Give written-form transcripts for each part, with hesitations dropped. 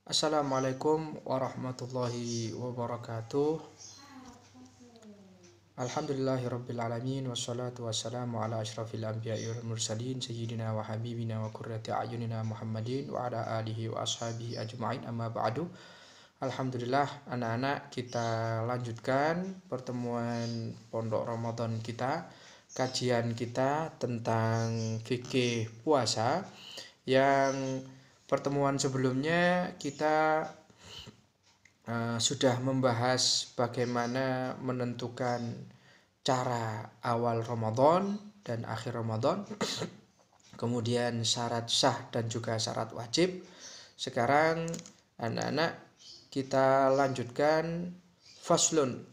Assalamualaikum warahmatullahi wabarakatuh. Alhamdulillahirrabbilalamin. Wassalatu wassalamu ala ashrafil anbiya'i wal mursalin Sayyidina wa habibina wa qurrati a'yunina Muhammadin wa ala alihi wa ashabihi ajma'in, amma ba'du. Alhamdulillah, anak-anak, kita lanjutkan pertemuan Pondok Ramadan kita, kajian kita tentang fikih puasa. Yang pertemuan sebelumnya kita sudah membahas bagaimana menentukan cara awal Ramadan dan akhir Ramadan, kemudian syarat sah dan juga syarat wajib. Sekarang anak-anak, kita lanjutkan faslun,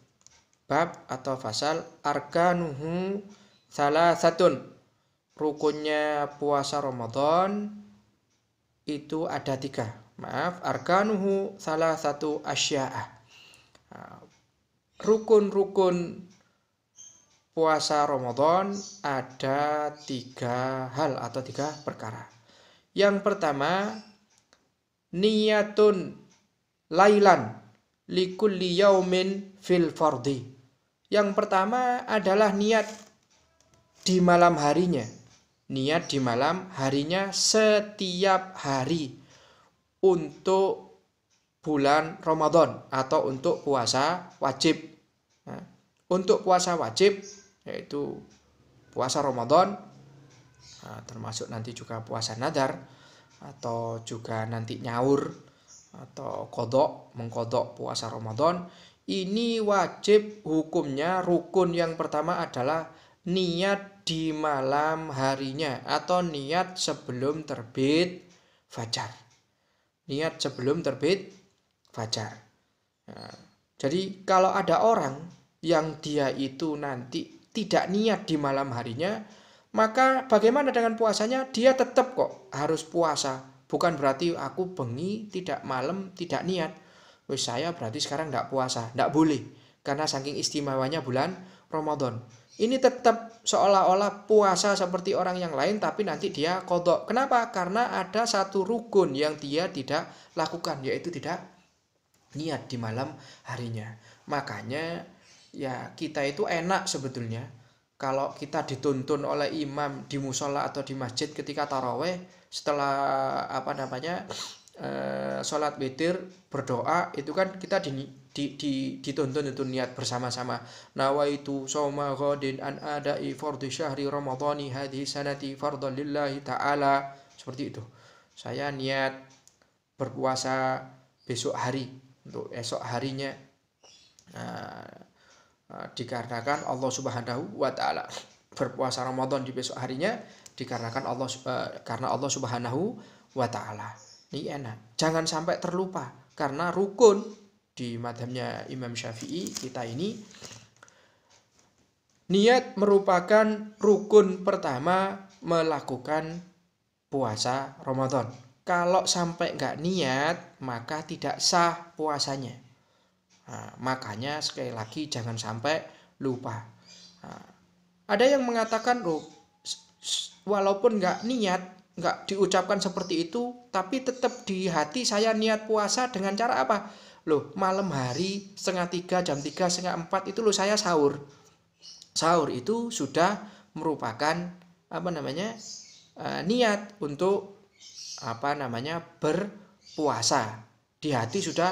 bab atau fasal arkanuhu salasatun. Rukunnya puasa Ramadan itu ada 3. Arkanuhu salah satu asya'ah. Rukun-rukun puasa Ramadan ada 3 hal atau 3 perkara. Yang pertama, niyatun lailan likulli yaumin fil fardhi. Yang pertama adalah niat di malam harinya. Niat di malam harinya setiap hari untuk bulan Ramadan atau untuk puasa wajib. Nah, untuk puasa wajib yaitu puasa Ramadan, termasuk nanti juga puasa nadar atau juga nanti nyaur atau mengkodok puasa Ramadan. Ini wajib hukumnya. Rukun yang pertama adalah niat di malam harinya atau niat sebelum terbit fajar. Niat sebelum terbit fajar. Nah, jadi kalau ada orang yang dia itu nanti tidak niat di malam harinya, maka bagaimana dengan puasanya? Dia tetap kok harus puasa. Bukan berarti aku bengi tidak malam tidak niat. Wis saya berarti sekarang tidak puasa. Tidak boleh. Karena saking istimewanya bulan Ramadan. Ini tetap seolah-olah puasa seperti orang yang lain, tapi nanti dia qadha. Kenapa? Karena ada satu rukun yang dia tidak lakukan, yaitu tidak niat di malam harinya. Makanya ya kita itu enak sebetulnya kalau kita dituntun oleh imam di musola atau di masjid ketika taraweh, setelah sholat witir berdoa, itu kan kita dituntun itu niat bersama-sama. Nawaitu shauma ghadin an adai fardhi syahri ramadhani hadhihi sanati fardhan lillahi ta'ala. Seperti itu. Saya niat berpuasa besok hari, untuk esok harinya, dikarenakan Allah Subhanahu wa taala. Berpuasa Ramadan di besok harinya dikarenakan karena Allah Subhanahu wa taala. Ini enak. Jangan sampai terlupa, karena rukun di mazhabnya Imam Syafi'i kita ini, niat merupakan rukun pertama melakukan puasa Ramadan. Kalau sampai nggak niat, maka tidak sah puasanya. Nah, makanya sekali lagi jangan sampai lupa. Nah, ada yang mengatakan, walaupun nggak niat, nggak diucapkan seperti itu, tapi tetap di hati saya niat puasa dengan cara apa? Malam hari 2:30, jam 3, 3:30 itu saya sahur. Sahur itu sudah merupakan niat untuk berpuasa. Di hati sudah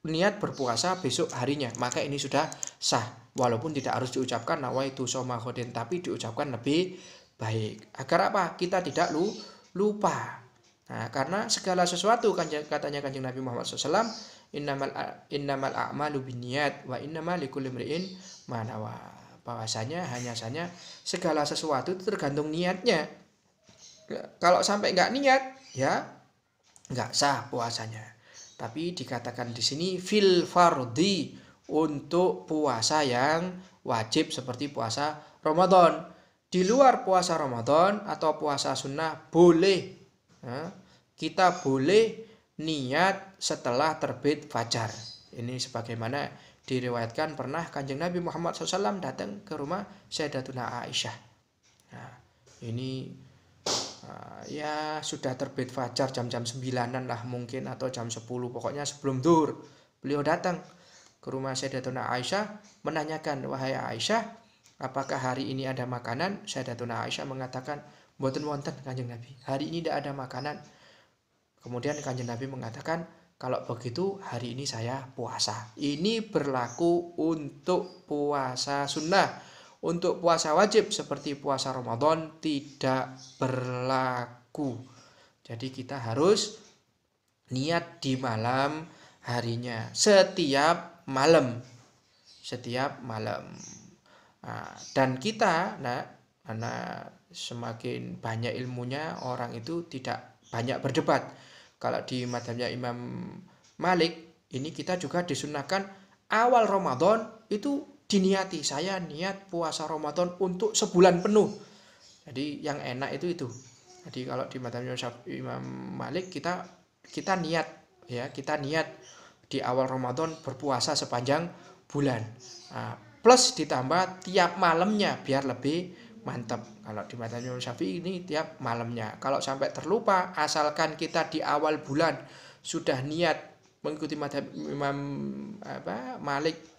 niat berpuasa besok harinya, maka ini sudah sah. Walaupun tidak harus diucapkan nawaitu shauma ghadin, tapi diucapkan lebih baik. Agar apa? Kita tidak lupa. Nah, karena segala sesuatu, katanya Kanjeng Nabi Muhammad SAW, innamal a'malu binniyat wa innamal likulli imri'in ma nawa. Bahwasanya hanya saja segala sesuatu itu tergantung niatnya. Kalau sampai nggak niat, ya nggak sah puasanya. Tapi dikatakan di sini fil fardhi, untuk puasa yang wajib seperti puasa Ramadan. Di luar puasa Ramadan atau puasa sunnah boleh, kita boleh niat setelah terbit fajar. Ini sebagaimana diriwayatkan pernah Kanjeng Nabi Muhammad SAW datang ke rumah Sayyidatuna Aisyah. Nah, ini Ya sudah terbit fajar jam-jam 9-an lah mungkin, atau jam 10, pokoknya sebelum zuhur. Beliau datang ke rumah Sayyidatuna Aisyah menanyakan, "Wahai Aisyah, apakah hari ini ada makanan?" Sayyidatuna Aisyah mengatakan, "Mboten wonten Kanjeng Nabi, hari ini tidak ada makanan." Kemudian Kanjeng Nabi mengatakan, "Kalau begitu hari ini saya puasa." Ini berlaku untuk puasa sunnah. Untuk puasa wajib seperti puasa Ramadan tidak berlaku. Jadi kita harus niat di malam harinya, setiap malam. Dan kita, karena semakin banyak ilmunya, orang itu tidak banyak berdebat. Kalau di madzhabnya Imam Malik, ini kita juga disunahkan awal Ramadan itu diniati, saya niat puasa Ramadan untuk sebulan penuh. Jadi yang enak itu. Jadi kalau di madzhabnya Imam Malik kita niat, ya, kita niat di awal Ramadan berpuasa sepanjang bulan. Plus ditambah tiap malamnya biar lebih mantap. Kalau di madzhabnya Syafi'i ini tiap malamnya. Kalau sampai terlupa, asalkan kita di awal bulan sudah niat mengikuti madzhab Imam Malik,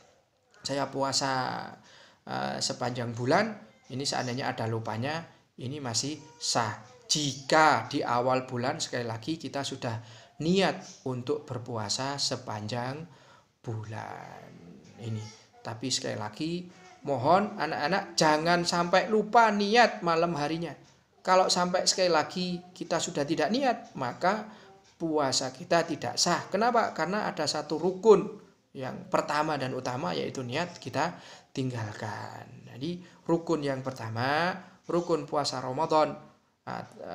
saya puasa sepanjang bulan, ini seandainya ada lupanya, ini masih sah. Jika di awal bulan sekali lagi kita sudah niat untuk berpuasa sepanjang bulan ini. Tapi sekali lagi mohon anak-anak jangan sampai lupa niat malam harinya. Kalau sampai sekali lagi kita sudah tidak niat, maka puasa kita tidak sah. Kenapa? Karena ada satu rukun yang pertama dan utama, yaitu niat kita tinggalkan. Jadi rukun yang pertama, rukun puasa Ramadan,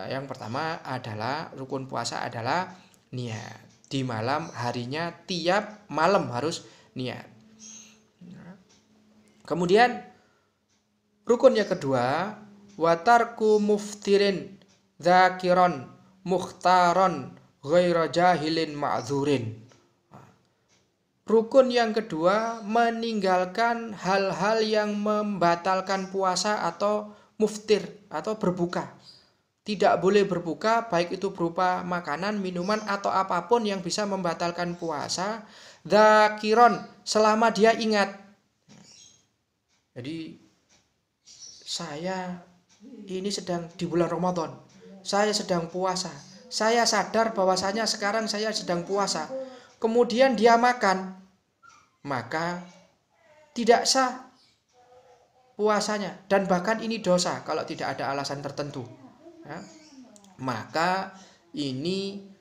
yang pertama adalah rukun puasa adalah niat. Di malam harinya tiap malam harus niat. Kemudian rukun yang kedua, watarku muftirin dzakiron mukhtaron ghaira jahilin ma'dzurin. Rukun yang kedua, meninggalkan hal-hal yang membatalkan puasa atau muftir atau berbuka. Tidak boleh berbuka, baik itu berupa makanan, minuman, atau apapun yang bisa membatalkan puasa. Dzakiron, selama dia ingat. Jadi saya ini sedang di bulan Ramadan, saya sedang puasa, saya sadar bahwasanya sekarang saya sedang puasa, kemudian dia makan, maka tidak sah puasanya, dan bahkan ini dosa kalau tidak ada alasan tertentu. Maka ini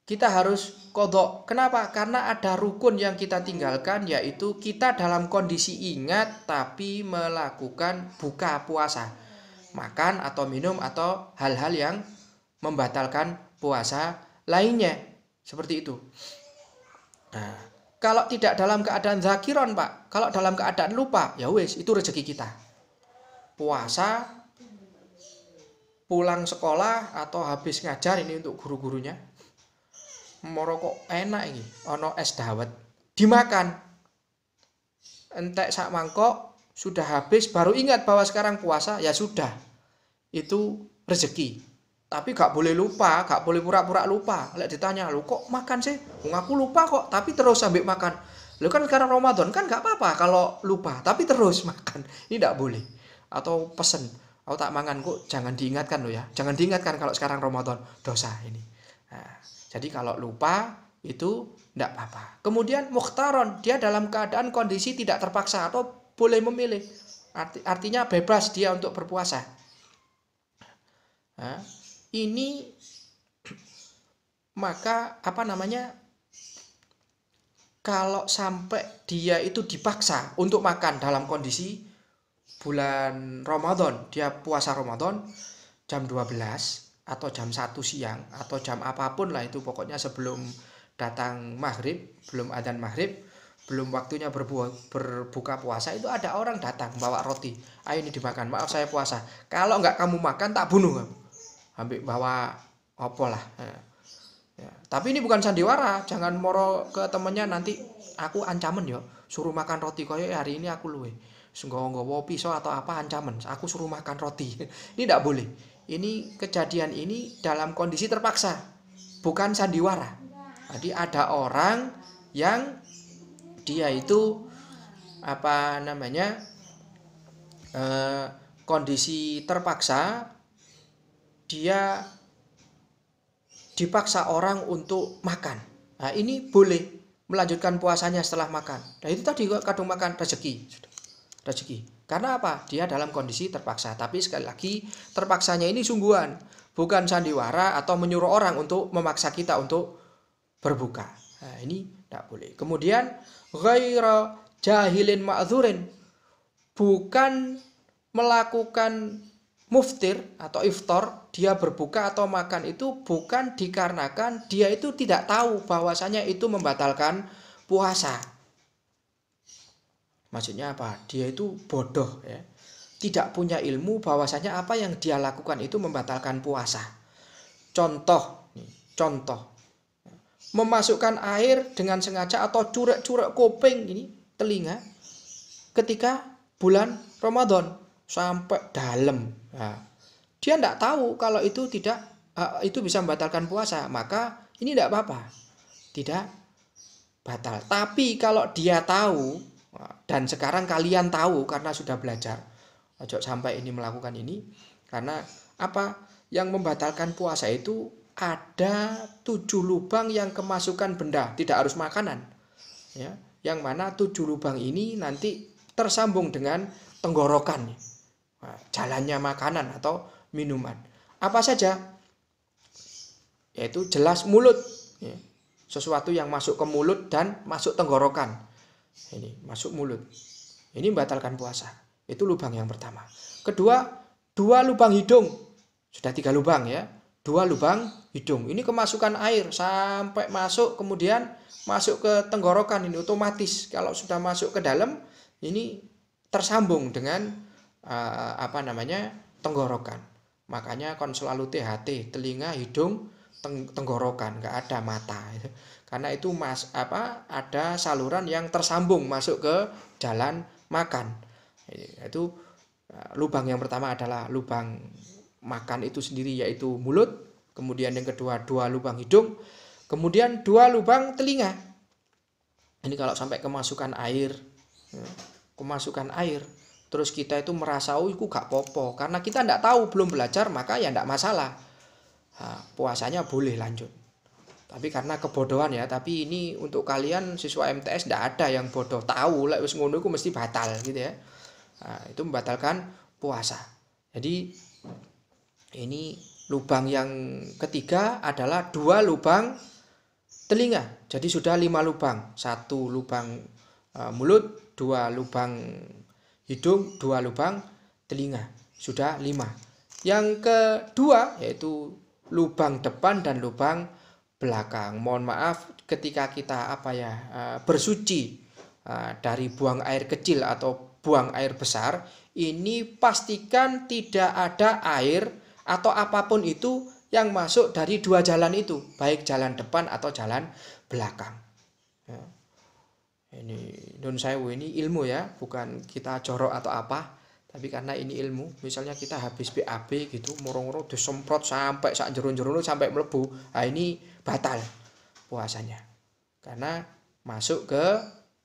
kita harus qadha. Kenapa? Karena ada rukun yang kita tinggalkan, yaitu kita dalam kondisi ingat tapi melakukan buka puasa, makan atau minum atau hal-hal yang membatalkan puasa lainnya, seperti itu. Kalau tidak dalam keadaan zakiron, Pak, kalau dalam keadaan lupa, ya wis, itu rezeki kita. Puasa, pulang sekolah atau habis ngajar, ini untuk guru-gurunya. Merokok enak ini, ono es dawet, dimakan. Entek sak mangkok, sudah habis, baru ingat bahwa sekarang puasa, ya sudah. Itu rezeki. Tapi gak boleh lupa, gak boleh pura-pura lupa. Lek ditanya, lu kok makan sih? Aku lupa kok, tapi terus sambil makan. Lu kan sekarang Ramadan, kan gak apa-apa kalau lupa, tapi terus makan. Ini gak boleh. Atau pesen, aku tak mangan kok, jangan diingatkan lo ya. Jangan diingatkan kalau sekarang Ramadan, dosa ini. Nah, jadi kalau lupa, itu gak apa-apa. Kemudian mukhtaron, dia dalam keadaan kondisi tidak terpaksa atau boleh memilih. Artinya bebas dia untuk berpuasa. Nah, ini maka kalau sampai dia itu dipaksa untuk makan dalam kondisi bulan Ramadan, dia puasa Ramadan jam 12 atau jam 1 siang atau jam apapun lah itu, pokoknya sebelum datang maghrib, belum adzan maghrib, belum waktunya berbuka puasa, itu ada orang datang bawa roti, ayo ini dimakan, maaf saya puasa, kalau enggak kamu makan tak bunuh kamu. Ambil bawa apa lah. Ya. Tapi ini bukan sandiwara, jangan moro ke temennya nanti aku ancaman yo, suruh makan roti koyo hari ini aku luwe. Nggawa pisau atau apa ancaman, aku suruh makan roti. Ini tidak boleh. ini kejadian ini dalam kondisi terpaksa, bukan sandiwara. Jadi ada orang yang dia itu kondisi terpaksa, dia dipaksa orang untuk makan. Nah, ini boleh melanjutkan puasanya setelah makan. Nah, itu tadi kadung makan rezeki. Karena apa? Dia dalam kondisi terpaksa. Tapi sekali lagi, terpaksanya ini sungguhan, bukan sandiwara atau menyuruh orang untuk memaksa kita untuk berbuka. Nah, ini tidak boleh. Kemudian ghaira jahilin ma'dzurin, bukan melakukan muftir atau iftar, dia berbuka atau makan itu bukan dikarenakan dia itu tidak tahu bahwasanya itu membatalkan puasa. Maksudnya apa? Dia itu bodoh ya. Tidak punya ilmu bahwasanya apa yang dia lakukan itu membatalkan puasa. Contoh. Memasukkan air dengan sengaja atau curek-curek kuping ini telinga ketika bulan Ramadan sampai dalam. Nah, dia tidak tahu kalau itu itu bisa membatalkan puasa, maka ini tidak apa-apa, tidak batal. Tapi kalau dia tahu, dan sekarang kalian tahu karena sudah belajar, ojo sampai ini melakukan ini, karena apa? Yang membatalkan puasa itu ada 7 lubang yang kemasukan benda, tidak harus makanan, ya. Yang mana 7 lubang ini nanti tersambung dengan tenggorokan. Jalannya makanan atau minuman. Apa saja? Yaitu jelas mulut. Ya. Sesuatu yang masuk ke mulut dan masuk tenggorokan. Ini masuk mulut. Ini membatalkan puasa. Itu lubang yang pertama. Kedua, 2 lubang hidung. Sudah 3 lubang ya. 2 lubang hidung. Ini kemasukan air sampai masuk, kemudian masuk ke tenggorokan. Ini otomatis. Kalau sudah masuk ke dalam, ini tersambung dengan tenggorokan. Makanya kon selalu THT, telinga, hidung, tenggorokan, nggak ada mata. Karena itu ada saluran yang tersambung masuk ke jalan makan. Itu lubang yang pertama adalah lubang makan itu sendiri, yaitu mulut. Kemudian yang kedua 2 lubang hidung. Kemudian 2 lubang telinga. Ini kalau sampai kemasukan air, terus kita itu merasa itu gak popo, karena kita tidak tahu, belum belajar, maka ya tidak masalah. Nah, puasanya boleh lanjut. Tapi karena kebodohan ya, tapi ini untuk kalian siswa MTS tidak ada yang bodoh, tahu lek wis ngono iku mesti batal gitu ya. Nah, itu membatalkan puasa. Jadi ini lubang yang ketiga adalah 2 lubang telinga. Jadi sudah 5 lubang. 1 lubang mulut, 2 lubang hidung, 2 lubang telinga. Sudah 5. Yang kedua yaitu lubang depan dan lubang belakang. Mohon maaf ketika kita bersuci dari buang air kecil atau buang air besar, ini pastikan tidak ada air atau apapun itu yang masuk dari 2 jalan itu, baik jalan depan atau jalan belakang. Ya. Ini nun sewu, ini ilmu ya, bukan kita jorok atau apa, tapi karena ini ilmu. Misalnya kita habis BAB gitu, murung-murung disemprot sampai sak jero-jero sampai melebu, nah ini batal puasanya, karena masuk ke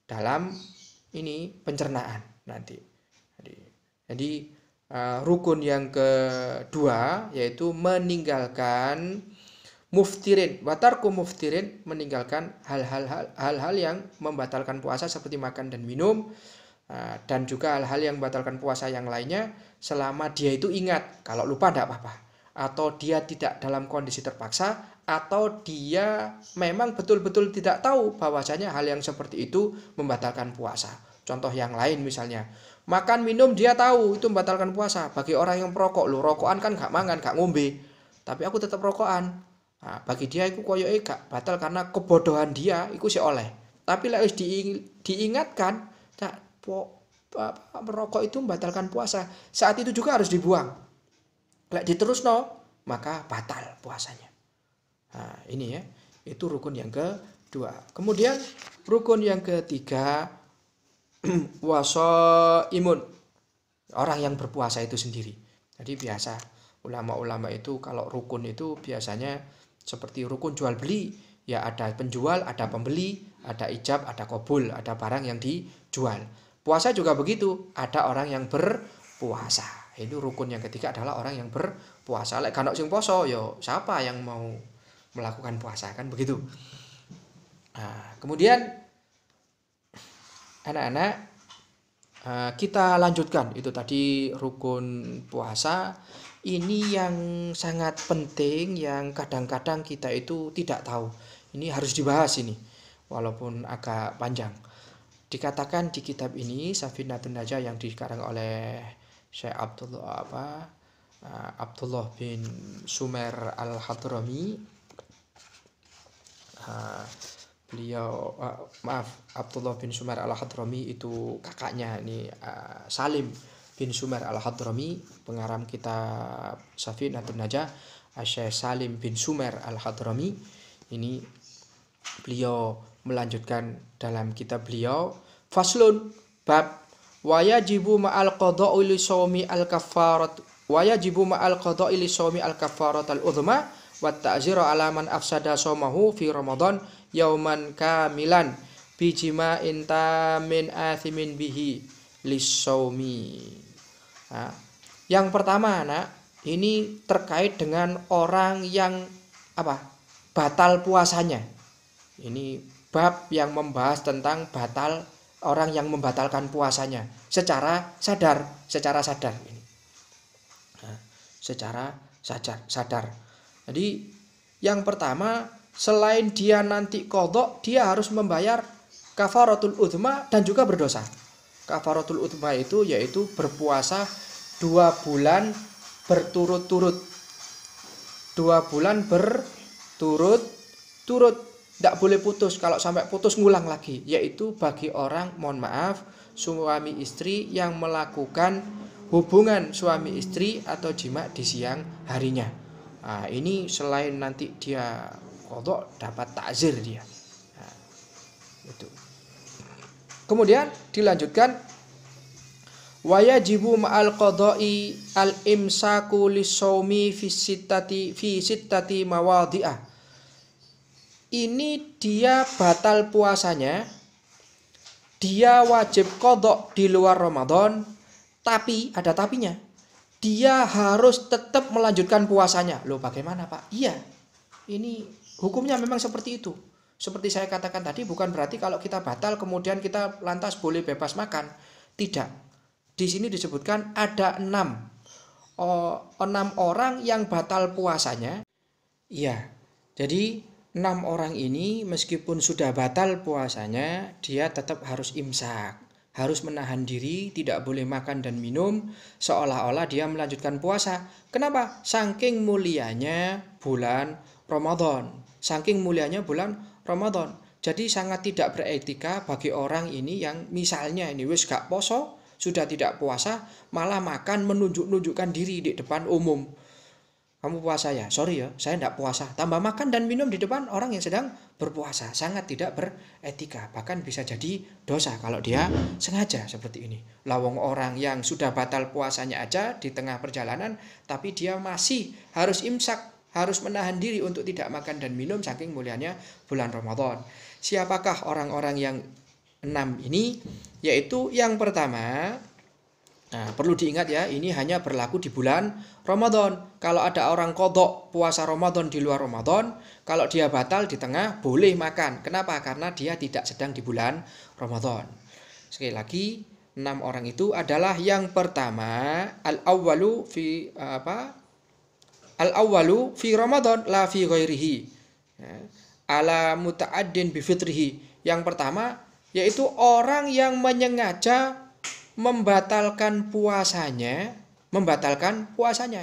dalam ini pencernaan nanti. Jadi rukun yang kedua yaitu meninggalkan muftirin, watarku muftirin, meninggalkan hal-hal yang membatalkan puasa seperti makan dan minum, dan juga hal-hal yang membatalkan puasa yang lainnya selama dia itu ingat. Kalau lupa tidak apa-apa, atau dia tidak dalam kondisi terpaksa, atau dia memang betul-betul tidak tahu bahwasanya hal yang seperti itu membatalkan puasa. Contoh yang lain misalnya, makan minum dia tahu itu membatalkan puasa. Bagi orang yang perokok, rokokan kan gak mangan, gak ngombe, tapi aku tetap rokokan. Nah, bagi dia itu koyoke gak batal karena kebodohan dia iku sih oleh. Tapi lek diingatkan, merokok itu membatalkan puasa, saat itu juga harus dibuang. Lek diterusno, maka batal puasanya. Nah, ini ya, itu rukun yang kedua. Kemudian rukun yang ketiga, washaimun, orang yang berpuasa itu sendiri. Jadi biasa ulama-ulama itu kalau rukun itu biasanya seperti rukun jual beli, ya ada penjual, ada pembeli, ada ijab, ada qabul, ada barang yang dijual. Puasa juga begitu, ada orang yang berpuasa. Itu rukun yang ketiga adalah orang yang berpuasa. Lek kan sing poso, yo siapa yang mau melakukan puasa, kan begitu. Nah, kemudian anak-anak, kita lanjutkan itu tadi rukun puasa. Ini yang sangat penting yang kadang-kadang kita itu tidak tahu. Ini harus dibahas ini, walaupun agak panjang. Dikatakan di kitab ini Safinatun Najah yang dikarang oleh Syekh Abdullah bin Sumer Al-Hadrami. Beliau Abdullah bin Sumer Al-Hadrami itu kakaknya ini Salim bin Sumer Al-Hadrami, pengarang kitab Safinatun Najah. Syekh Salim bin Sumer Al-Hadrami ini beliau melanjutkan dalam kitab beliau, faslun bab wa yajibu ma'al qada'i li shaumi al-kaffarat wa yajibu ma'al qada'i li shaumi al-kaffarat al-udhma wa ta'ziru ala man afsada shaumahu fi ramadan yauman kamilan bijima'in tamin athimin bihi lissaumi. Nah, yang pertama anak, ini terkait dengan orang yang batal puasanya. Ini bab yang membahas tentang orang yang membatalkan puasanya secara sadar ini. Nah, secara sadar. Jadi yang pertama, selain dia nanti qadha, dia harus membayar kafaratul udhma dan juga berdosa. Kafaratul udhma itu yaitu berpuasa 2 bulan berturut-turut. 2 bulan berturut-turut. Tidak boleh putus. Kalau sampai putus ngulang lagi. Yaitu bagi orang, mohon maaf, suami istri yang melakukan hubungan suami istri atau jima di siang harinya. Nah, ini selain nanti dia qadha, dapat takzir dia. Nah, itu. Kemudian dilanjutkan, wa yajibu ma'al qada'i al-imsaku lis-shaumi fi sittati mawadhi'ah. Ini dia batal puasanya, dia wajib qadha di luar Ramadan, tapi ada tapinya. Dia harus tetap melanjutkan puasanya. Loh, bagaimana, Pak? Iya. Ini hukumnya memang seperti itu. Seperti saya katakan tadi, bukan berarti kalau kita batal kemudian kita lantas boleh bebas makan. Tidak. Di sini disebutkan ada 6 orang yang batal puasanya. Iya. Jadi 6 orang ini meskipun sudah batal puasanya, dia tetap harus imsak. Harus menahan diri, tidak boleh makan dan minum, seolah-olah dia melanjutkan puasa. Kenapa? Saking mulianya bulan Ramadan. Saking mulianya bulan Ramadan. Jadi sangat tidak beretika bagi orang ini yang misalnya ini wis gak poso, sudah tidak puasa, malah makan menunjukkan diri di depan umum. Kamu puasa ya? Sorry ya, saya tidak puasa. Tambah makan dan minum di depan orang yang sedang berpuasa. Sangat tidak beretika. Bahkan bisa jadi dosa kalau dia sengaja seperti ini. Lawang orang yang sudah batal puasanya aja di tengah perjalanan, tapi dia masih harus imsak, harus menahan diri untuk tidak makan dan minum saking mulianya bulan Ramadan. Siapakah orang-orang yang 6 ini? Yaitu yang pertama, nah, perlu diingat ya, ini hanya berlaku di bulan Ramadan. Kalau ada orang qadha puasa Ramadan di luar Ramadan, kalau dia batal di tengah boleh makan. Kenapa? Karena dia tidak sedang di bulan Ramadan. Sekali lagi, 6 orang itu adalah yang pertama, al-awwalu fi Ramadan la fi ghairihi. Ala muta'addin bi fitrihi. Yang pertama yaitu orang yang menyengaja membatalkan puasanya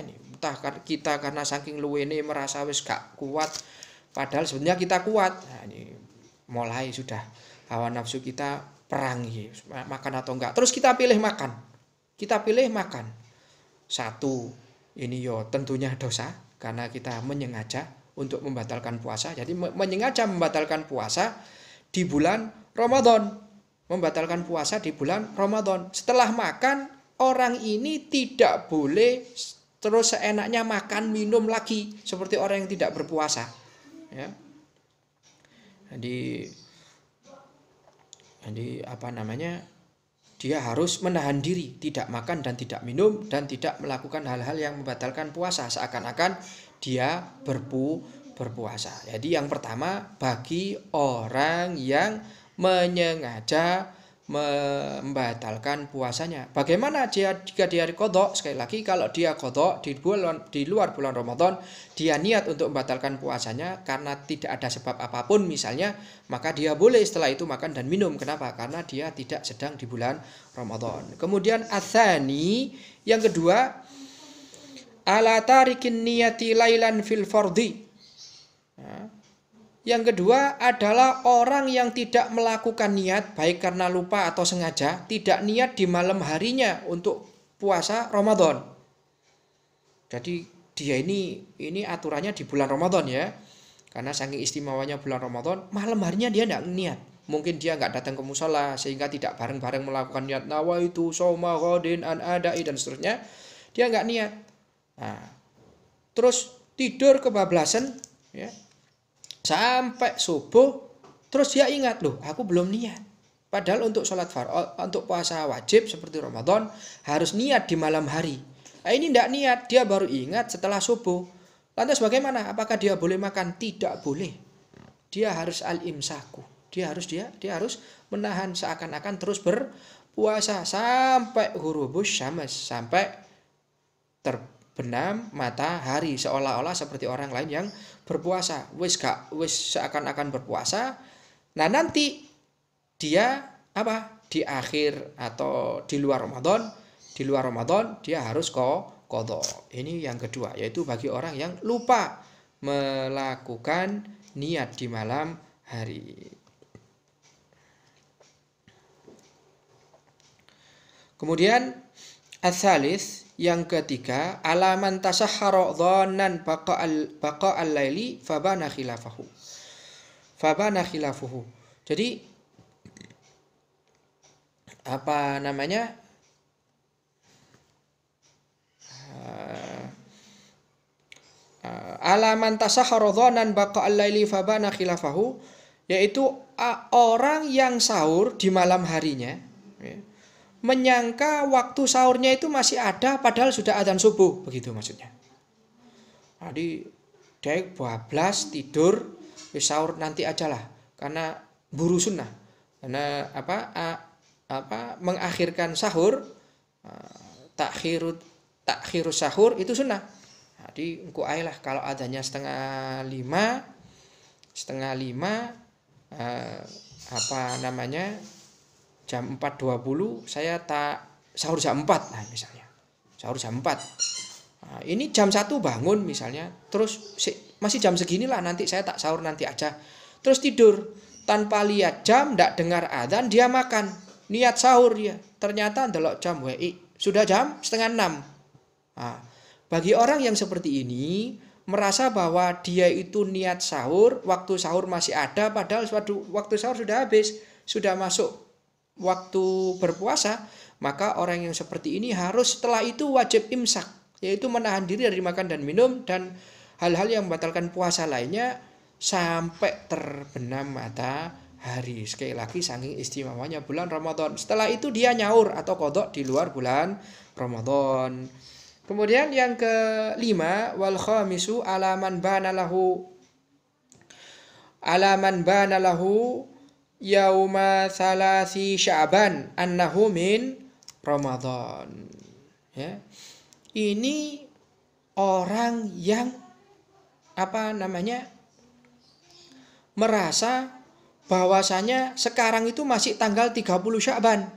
ini. Entah kita karena saking luwene merasa wis gak kuat, padahal sebenarnya kita kuat. Nah, ini mulai sudah hawa nafsu kita perang makan atau enggak. Terus kita pilih makan. Satu, ini tentunya dosa karena kita menyengaja untuk membatalkan puasa. Jadi menyengaja membatalkan puasa di bulan Ramadan. Membatalkan puasa di bulan Ramadan. Setelah makan, orang ini tidak boleh terus seenaknya makan minum lagi seperti orang yang tidak berpuasa. Ya. Jadi apa namanya? Dia harus menahan diri, tidak makan dan tidak minum dan tidak melakukan hal-hal yang membatalkan puasa seakan-akan dia berpuasa. Jadi yang pertama bagi orang yang menyengaja membatalkan puasanya. Bagaimana jika dia qadha? Sekali lagi kalau dia qadha di luar bulan Ramadan, dia niat untuk membatalkan puasanya karena tidak ada sebab apapun misalnya, maka dia boleh setelah itu makan dan minum. Kenapa? Karena dia tidak sedang di bulan Ramadan. Kemudian atsani, yang kedua, ala tarikin niyati lailan fil fardhi. Yang kedua adalah orang yang tidak melakukan niat, baik karena lupa atau sengaja, tidak niat di malam harinya untuk puasa Ramadan. Jadi dia ini aturannya di bulan Ramadan ya. Karena saking istimewanya bulan Ramadan, malam harinya dia tidak niat. Mungkin dia nggak datang ke musola sehingga tidak bareng-bareng melakukan niat nawaitu shauma ghadin an adai dan seterusnya. Dia nggak niat. Nah, terus tidur kebablasan ya. Sampai subuh, terus dia ingat, loh aku belum niat. Padahal untuk untuk puasa wajib seperti Ramadan harus niat di malam hari. Nah, ini tidak niat, dia baru ingat setelah subuh. Lantas bagaimana? Apakah dia boleh makan? Tidak boleh. Dia harus al-imsaku. Dia harus menahan seakan-akan terus berpuasa sampai ghurubus syams, sampai terbenam matahari, seolah-olah seperti orang lain yang berpuasa. Wis seakan-akan berpuasa. Nah, nanti dia di akhir atau di luar Ramadan dia harus qadha. Ini yang kedua, yaitu bagi orang yang lupa melakukan niat di malam hari. Kemudian ats-tsalits, yang ketiga, alaman tasahhara dhannan baqa'al laili fabana khilafuhu. Jadi apa namanya? Alaman tasahhara dhannan baqa'al laili fabana khilafahu, yaitu orang yang sahur di malam harinya ya, menyangka waktu sahurnya itu masih ada padahal sudah adzan subuh, begitu maksudnya. Jadi dia bablas tidur, sahur nanti ajalah karena buru sunnah. Karena mengakhirkan sahur, takhirus sahur itu sunnah. Jadi engko ae lah kalau adanya setengah lima jam 4.20 saya tak sahur jam 4 lah misalnya. Sahur jam 4. Nah, ini jam 1 bangun misalnya, terus masih jam segini lah nanti saya tak sahur nanti aja. Terus tidur tanpa lihat jam, ndak dengar adzan, dia makan. Niat sahur dia. Ternyata ndelok jam WI sudah jam 5:30. Nah, bagi orang yang seperti ini merasa bahwa dia itu niat sahur, waktu sahur masih ada padahal waktu sahur sudah habis, sudah masuk waktu berpuasa, maka orang yang seperti ini harus setelah itu wajib imsak, yaitu menahan diri dari makan dan minum dan hal-hal yang membatalkan puasa lainnya sampai terbenam matahari. Sekali lagi saking istimewanya bulan Ramadan. Setelah itu dia nyaur atau qadha di luar bulan Ramadan. Kemudian yang kelima, wal khamisu alaman bana lahu yauma tsalasi Sya'ban annahu min Ramadan. Ya. Ini orang yang merasa bahwasanya sekarang itu masih tanggal 30 Sya'ban.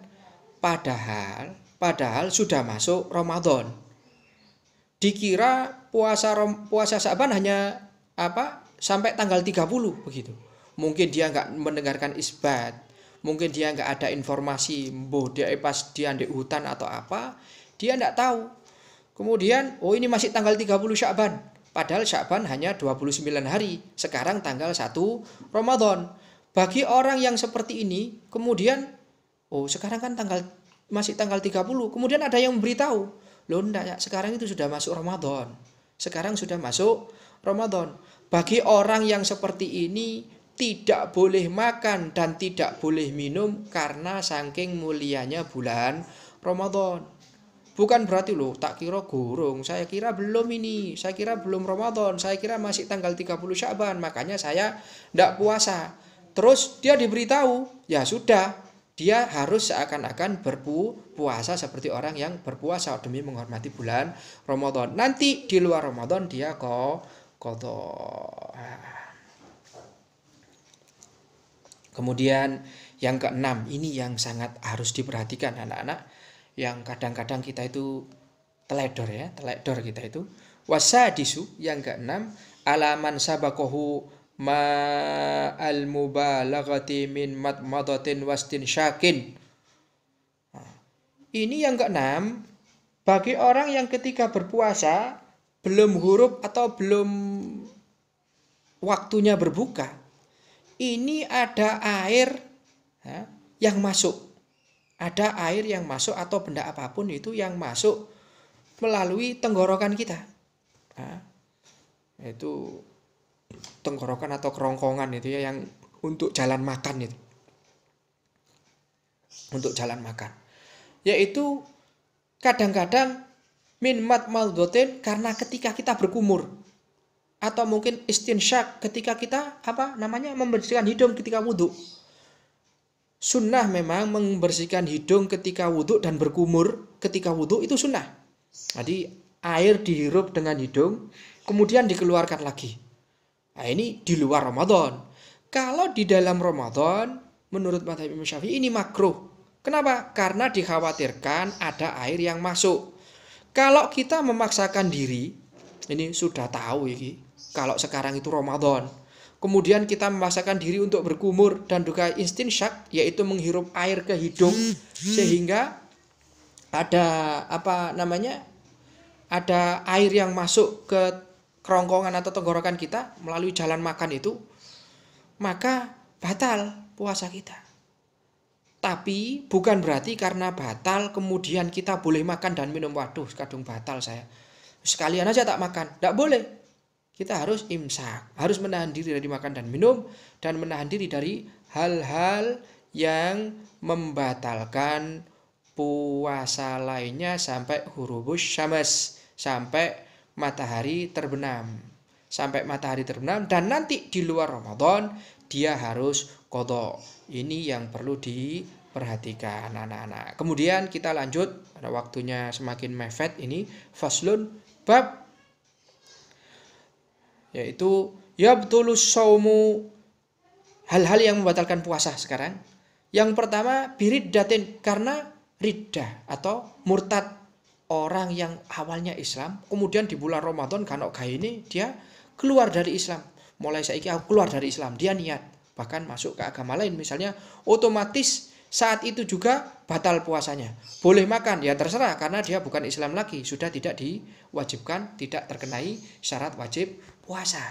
Padahal sudah masuk Ramadan. Dikira puasa Sya'ban hanya sampai tanggal 30 begitu. Mungkin dia nggak mendengarkan isbat, mungkin dia nggak ada informasi, dia pas dia di hutan atau apa, dia nggak tahu. Kemudian, ini masih tanggal 30 Sya'ban, padahal Sya'ban hanya 29 hari, sekarang tanggal 1 Ramadan. Bagi orang yang seperti ini, kemudian, sekarang kan masih tanggal 30, kemudian ada yang memberitahu, Loh enggak ya, sekarang itu sudah masuk Ramadan. Sekarang sudah masuk Ramadan. Bagi orang yang seperti ini tidak boleh makan dan tidak boleh minum karena saking mulianya bulan Ramadan. Bukan berarti loh, tak kira gurung, saya kira belum ini, saya kira belum Ramadan, saya kira masih tanggal 30 Sya'ban, makanya saya tidak puasa. Terus dia diberitahu, ya sudah, dia harus seakan-akan berpuasa seperti orang yang berpuasa demi menghormati bulan Ramadan. Nanti di luar Ramadan dia qadha. Kemudian yang keenam, ini yang sangat harus diperhatikan anak-anak, yang kadang-kadang kita itu teledor ya, teledor kita itu. Wasadisu, yang keenam, alaman sabakohu ma'al mubalaghati min madmadatin wastin syakin. Ini yang keenam, bagi orang yang ketika berpuasa belum huruf atau belum waktunya berbuka, ini ada air yang masuk. Ada air yang masuk atau benda apapun itu yang masuk melalui tenggorokan kita. Itu tenggorokan atau kerongkongan itu ya, yang untuk jalan makan itu. Untuk jalan makan. Yaitu kadang-kadang min madmadhatin karena ketika kita berkumur. Atau mungkin istinsyak ketika kita membersihkan hidung ketika wudhu. Sunnah memang membersihkan hidung ketika wudhu dan berkumur ketika wudhu itu sunnah. Jadi air dihirup dengan hidung kemudian dikeluarkan lagi. Nah ini di luar Ramadan. Kalau di dalam Ramadan menurut mazhab Imam Syafi'i ini makruh. Kenapa? Karena dikhawatirkan ada air yang masuk. Kalau kita memaksakan diri, ini sudah tahu ini, kalau sekarang itu Ramadan. Kemudian kita memaksakan diri untuk berkumur dan juga istinsyak, yaitu menghirup air ke hidung sehingga ada ada air yang masuk ke kerongkongan atau tenggorokan kita melalui jalan makan itu, maka batal puasa kita. Tapi bukan berarti karena batal kemudian kita boleh makan dan minum. Waduh, kadung batal saya, sekalian aja tak makan. Tidak boleh. Kita harus imsak, harus menahan diri dari makan dan minum, dan menahan diri dari hal-hal yang membatalkan puasa lainnya sampai hurubus syams, sampai matahari terbenam. Sampai matahari terbenam dan nanti di luar Ramadan dia harus qadha. Ini yang perlu diperhatikan anak-anak. Kemudian kita lanjut, pada waktunya semakin mepet ini, faslun bab, yaitu yabtulus saumu, hal-hal yang membatalkan puasa sekarang. Yang pertama biriddatin, karena riddah atau murtad, orang yang awalnya Islam kemudian di bulan Ramadan kanok gawe ini dia keluar dari Islam. Mulai saiki aku keluar dari Islam, dia niat bahkan masuk ke agama lain misalnya, otomatis saat itu juga batal puasanya. Boleh makan ya terserah karena dia bukan Islam lagi, sudah tidak diwajibkan, tidak terkenai syarat wajib puasa,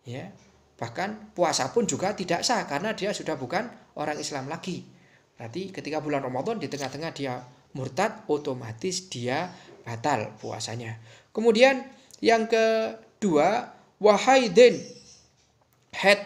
ya. Bahkan puasa pun juga tidak sah karena dia sudah bukan orang Islam lagi. Berarti ketika bulan Ramadan di tengah-tengah dia murtad, otomatis dia batal puasanya. Kemudian yang kedua, wahaidin, haid,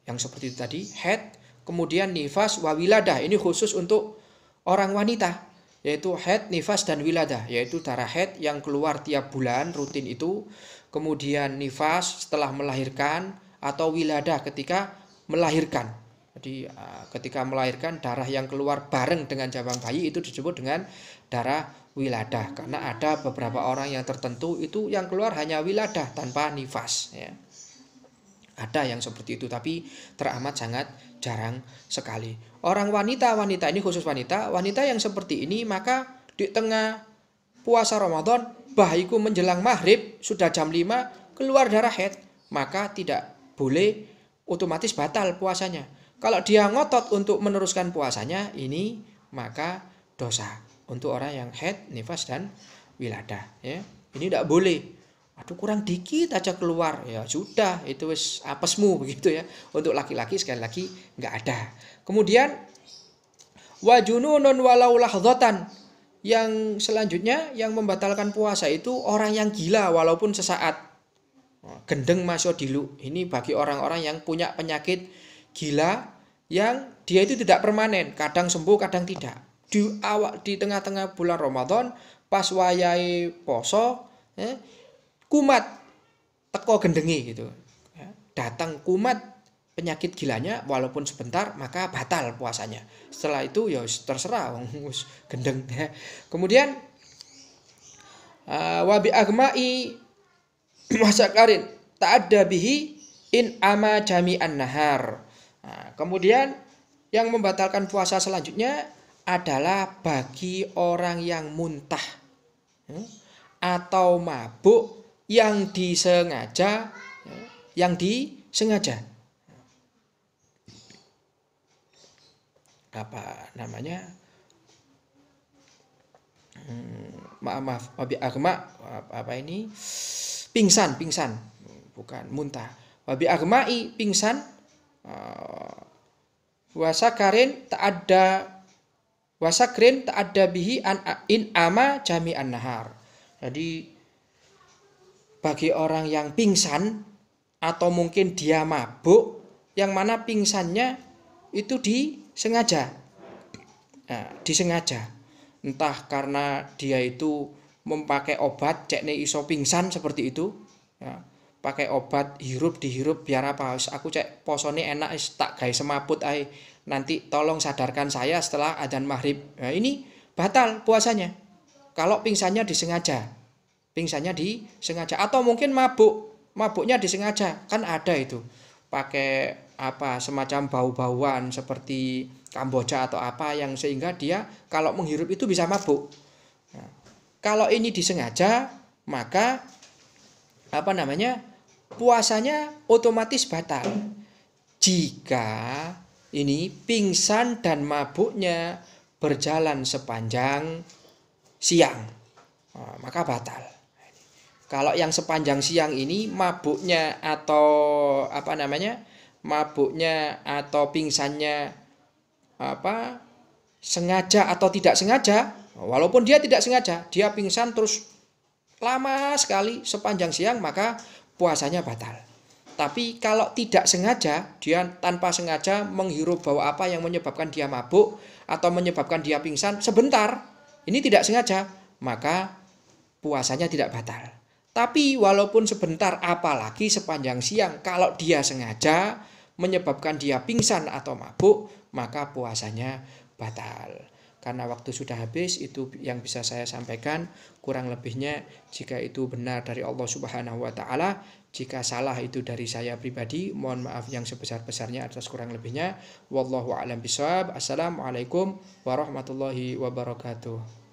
yang seperti itu tadi, haid, kemudian nifas wa wiladah, ini khusus untuk orang wanita, yaitu haid, nifas dan wiladah, yaitu darah haid yang keluar tiap bulan rutin itu, kemudian nifas setelah melahirkan, atau wiladah ketika melahirkan. Jadi ketika melahirkan darah yang keluar bareng dengan jabang bayi itu disebut dengan darah wiladah, karena ada beberapa orang yang tertentu itu yang keluar hanya wiladah tanpa nifas, ya. Ada yang seperti itu tapi teramat sangat jarang sekali. Orang wanita ini khusus wanita yang seperti ini, maka di tengah puasa Ramadan bahiku menjelang maghrib sudah jam 5 keluar darah haid, maka tidak boleh, otomatis batal puasanya. Kalau dia ngotot untuk meneruskan puasanya ini, maka dosa untuk orang yang haid, nifas dan wiladah, ya. Ini tidak boleh. Aduh kurang dikit aja keluar, ya sudah itu wis apesmu begitu ya. Untuk laki-laki sekali lagi nggak ada. Kemudian wajununun walau lahdhatan, Yang selanjutnya yang membatalkan puasa itu orang yang gila walaupun sesaat. Gendeng masodilu. Ini bagi orang-orang yang punya penyakit gila yang dia itu tidak permanen, kadang sembuh, kadang tidak. Di tengah-tengah bulan Ramadan pas wayahe poso, kumat teko gendengi gitu. Datang kumat penyakit gilanya walaupun sebentar maka batal puasanya. Setelah itu ya terserah wong gendeng. Kemudian wabi agmai masakarin tak ada bihi in ama jami'an nahar. Nah, kemudian yang membatalkan puasa selanjutnya adalah bagi orang yang muntah atau mabuk yang disengaja, apa namanya, maaf wabi agma apa ini, pingsan bukan muntah, wabi agmai pingsan, wasakrin tak ada bihi in ama jami'an nahar. Jadi bagi orang yang pingsan atau mungkin dia mabuk yang mana pingsannya itu disengaja. Nah, disengaja. Entah karena dia itu memakai obat cekne iso pingsan seperti itu, ya. Pakai obat hirup dihirup biar apa? Aku cek posone enak tak gawe semaput ae. Nanti tolong sadarkan saya setelah adzan maghrib. Nah, ini batal puasanya. Kalau pingsannya disengaja. Atau mungkin mabuknya disengaja. Kan ada itu. Pakai apa semacam bau-bauan seperti Kamboja atau apa yang sehingga dia kalau menghirup itu bisa mabuk. Nah, kalau ini disengaja maka apa namanya? Puasanya otomatis batal. Jika ini pingsan dan mabuknya berjalan sepanjang siang, maka batal. Kalau yang sepanjang siang ini mabuknya atau apa namanya, mabuknya atau pingsannya apa sengaja atau tidak sengaja, walaupun dia tidak sengaja, dia pingsan terus lama sekali sepanjang siang, maka puasanya batal. Tapi kalau tidak sengaja, dia tanpa sengaja menghirup bau apa yang menyebabkan dia mabuk atau menyebabkan dia pingsan sebentar, ini tidak sengaja, maka puasanya tidak batal. Tapi walaupun sebentar, apalagi sepanjang siang, kalau dia sengaja menyebabkan dia pingsan atau mabuk, maka puasanya batal. Karena waktu sudah habis, itu yang bisa saya sampaikan. Kurang lebihnya jika itu benar dari Allah Subhanahu wa taala, jika salah itu dari saya pribadi, mohon maaf yang sebesar-besarnya atas kurang lebihnya. Wallahu a'lam bishawab. Assalamualaikum warahmatullahi wabarakatuh.